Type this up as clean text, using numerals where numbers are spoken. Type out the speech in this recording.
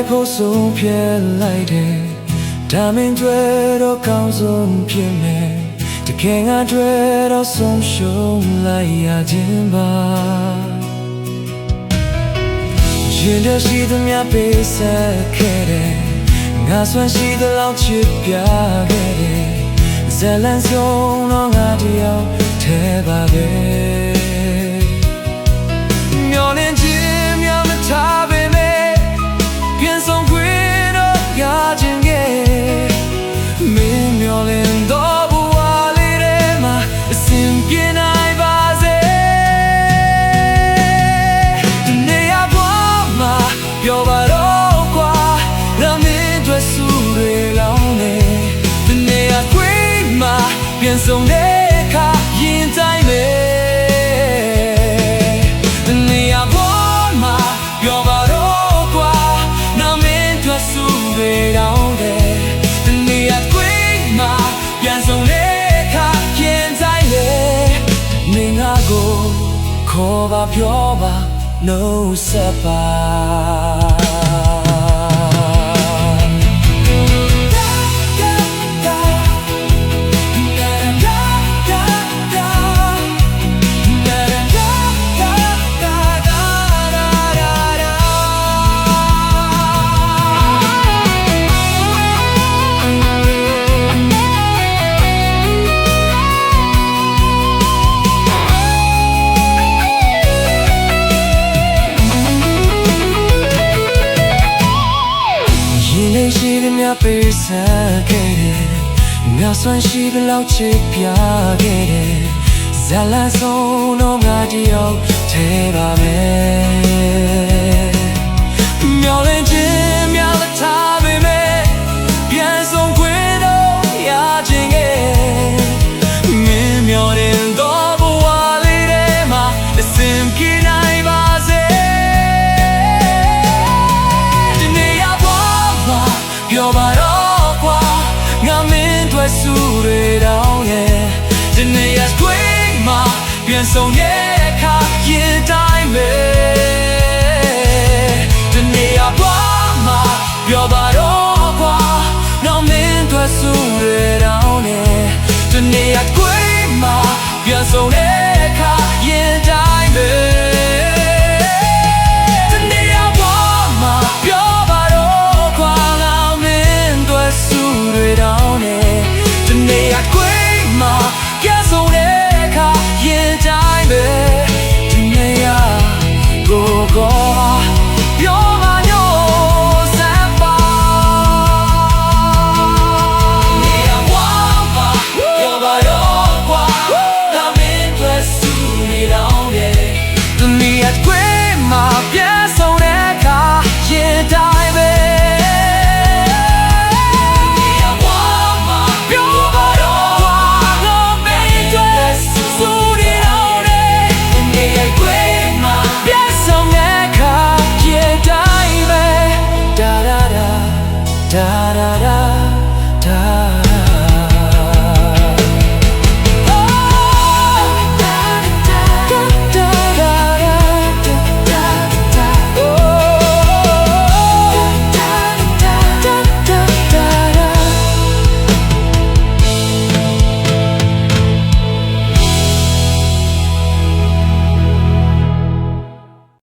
ဖို့ဆုံးဖြတ်လိုက်တယ်ဒါမင်းတွေတော့ကောင်းဆုံးဖြစ်မယ်တခင်ကတွေတော့ဆုံးရှုံးလိုက်ရခြင်းပါရင်ထဲရှိသမျှပေးဆက်ခဲ့တယ်ငါဆွမ်းရှိသလောက်ချစ်ပြခဲ့တယ်ဇလန်ဆုံးတော့ငါတယောက်ထဲပါပဲမျောလင်းခြင်းများမထားပေမဲ့ပြန်ဆုံးခွေတော့ရခြင်းကမင်းမျောလင်းတော့ဘဝလေးထဲမှာအစဉ်ပြေနိုင်ပါစေဒီနေ့အပေါ်မှာပြောပါတော့ကွာဒါမင်းတို့ဆူတွေလောင်းနေဒီနေ့အခွေမှာပြန်ဆုံးတဲ့အခါရင်တိုင်းမယ်ခေါ်ပါပြောပါနှုတ်ဆက်ပါရှိသမျှပေးဆက်ခဲ့တယ်ငါဆွမ်းရှိသလောက်ချစ်ပြခဲ့တယ်ဇလန်ဆုံးတော့ငါတယောက်ထဲပါပဲမျောလင်းခြင်းများမထားပေမဲ့ပြန်ဆုံးခွေတော့ရခြင်းကမင်းမျောတင်တော့ဘဝလေးထဲမှာအစဉ်ပြေနိုင်ပါစေဒီနေ့ရပါပြောပါတော့ကွာငါမင်းတို့ဆူတွေတောင်းရဲ့ဒီနေ့ရခွေမှာပြန်ဆုံးရဲ့အခါရင်တိုင်းပဲဒီနေ့ရပါမှာပြောပါတော့ကွာငါမင်းတို့ဆူတွေတောင်းရဲ့ဒီနေ့ရခွေမှာပြန်ဆုံး